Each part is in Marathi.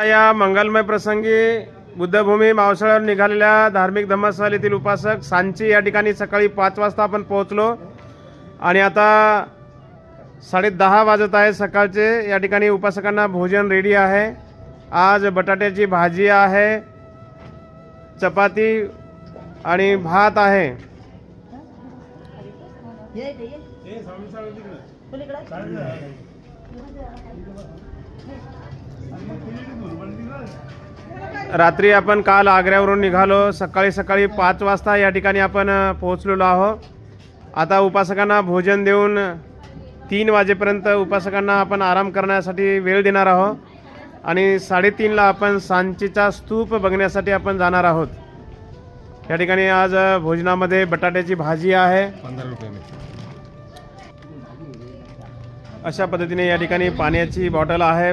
या मंगलमय प्रसंगी बुद्धभूमी मावसाळ्यावर निघालेल्या धार्मिक धम्मस्थळातील उपासक सांची या ठिकाणी सकाळी 5 वाजता आपण पोहोचलो आणि आता 10:30 वाजत आहे सकाळचे। या ठिकाणी उपासकांना भोजन रेडी आहे। आज बटाट्याची भाजी आहे, चपाती आणि भात आहे। रात्री आपण काल आग्र्यावरून निघालो, सकाळी 5 वाजता या ठिकाणी आपण पोहोचलेलो आहोत। आता उपासकांना भोजन देऊन 3 वाजेपर्यंत उपासकांना आपण आराम करण्यासाठी वेळ देणार आहोत आणि 3:30 ला आपण सांचीचा स्तूप बघण्यासाठी आपण जाणार आहोत। या ठिकाणी आज भोजनामध्ये बटाट्याची भाजी आहे 15 रुपये में। अशा पद्धतीने या ठिकाणी पाण्याची बॉटल आहे,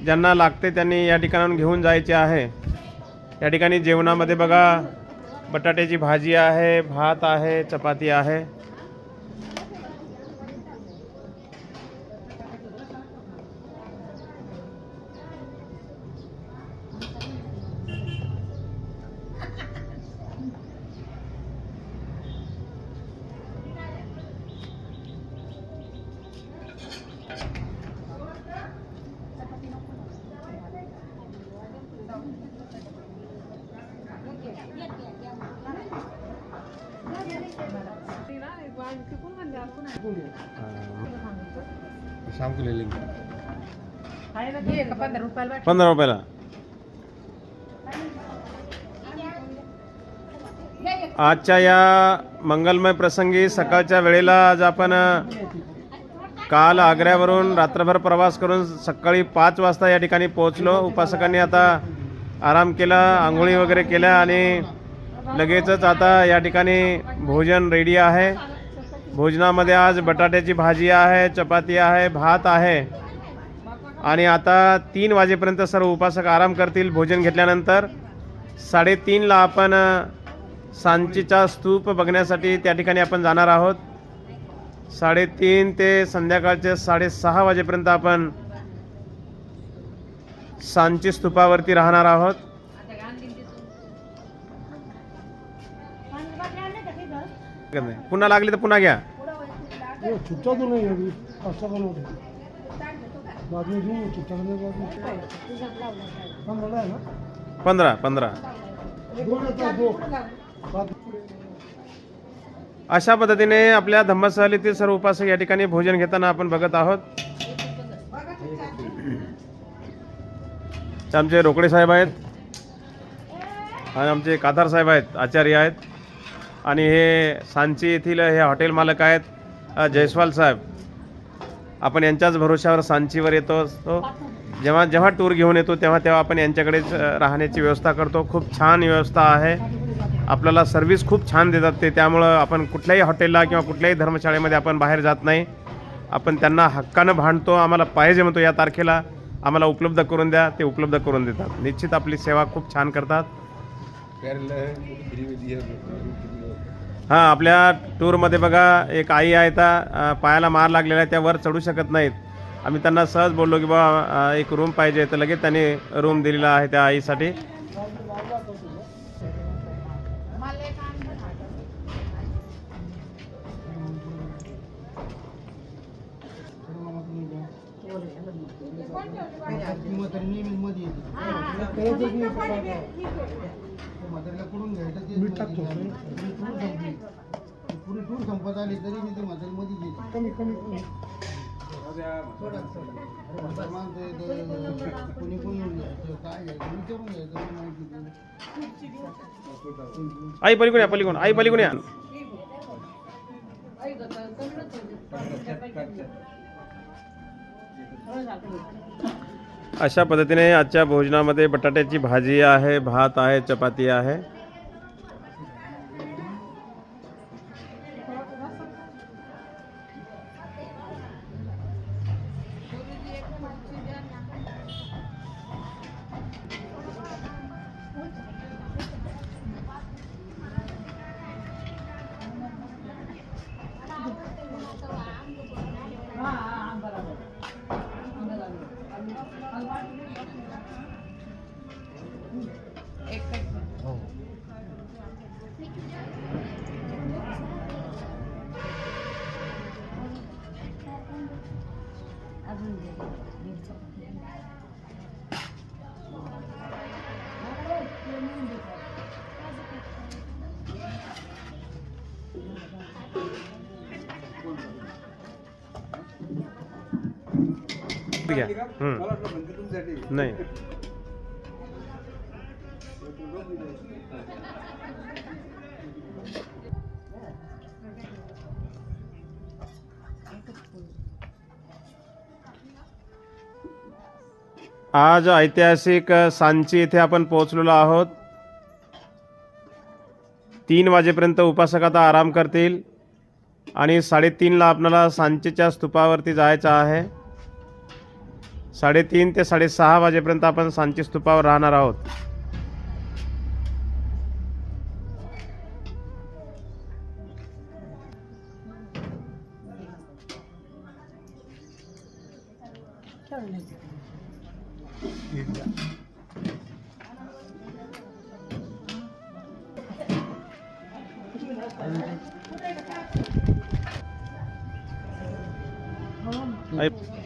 ज्यांना लागते त्यांनी या ठिकाणाहून घेऊन जायचे आहे। या ठिकाणी जेवणामध्ये बघा बटाट्याची भाजी आहे, भात आहे, चपाती आहे। शाम को ले लेंगे 15 रुपयाला। आजच्या या मंगलमय प्रसंगी सकाळच्या वेळेला आज आपण काल आग्र्यावरून रात्रभर प्रवास करून सकाळी 5 वाजता या ठिकाणी पोहोचलो। उपासकांनी आता आराम केला, आंघोळी वगैरे केल्या आणि लगेचच आता या ठिकाणी भोजन रेडी आहे। भोजनामध्ये आज बटाट्याची भाजी आहे, चपाती आहे, भात आहे आणि आता 3 वाजेपर्यंत सर्व उपासक आराम करतील। भोजन घेतल्यानंतर 3:30 ला आपण सांचीचा स्तूप बघण्यासाठी त्या ठिकाणी आपण जाणार आहोत। 3:30 ते संध्याकाळचे 6:30 वाजेपर्यंत आपण सांची स्तूपावरती राहणार आहोत। पुन्हा लागली तर पुन्हा घ्या। 15 अशा पद्धतीने आपल्या धम्मस्थळातील सर्व उपासक या ठिकाणी भोजन घेताना आपण बघत आहोत। आमचे रोकडे साहेब आहेत आणि आमचे काथार साहेब आहेत, आचार्य आहेत आणि हे सांची येथील हे हॉटेल मालक आहेत जयस्वाल साहेब। आपण यांच्याच भरोशावर सांचीवर येतो असतो। जेव्हा टूर घेऊन येतो तेव्हा आपण यांच्याकडेच राहण्याची व्यवस्था करतो। खूप छान व्यवस्था आहे, आपल्याला सर्व्हिस खूप छान देतात ते। त्यामुळं आपण कुठल्याही हॉटेलला किंवा कुठल्याही धर्मशाळेमध्ये आपण बाहेर जात नाही, आपण त्यांना हक्कानं भांडतो, आम्हाला पाहिजे म्हणतो या तारखेला आम्हाला उपलब्ध करून द्या, ते उपलब्ध करून देतात। निश्चित आपली सेवा खूप छान करतात। हां, आपल्या टूरमध्ये बघा एक आई आहे, त्या पायाला मार लागलेला आहे, त्या वर चढू शकत नाहीत। आम्ही त्यांना सहज बोललो की बा एक रूम पाहिजे, तर लगेच त्यांनी रूम दिलेला आहे त्या आईसाठी। पुरी टूर संपत आली तरी मी ते हॉटेलमध्ये गेली कमी कोणी काय घ्यायचं विचारून घ्यायचं आई पलीकडून आई पलीकडून या। अशा पद्धतीने आजच्या भोजनामध्ये बटाट्याची भाजी आहे, भात आहे, चपाती आहे। घ्या. नाही आज ऐतिहासिक सांची येथे आपण पोहोचलेलो आहोत. 3 वाजेपर्यंत उपासक आता आराम करतील आणि 3:30ला आपल्याला सांचीच्या स्तूपावरती जायचं आहे. 3:30 ते 6:30 वाजेपर्यंत आपण सांची स्तूपावर राहणार आहोत. ऐ-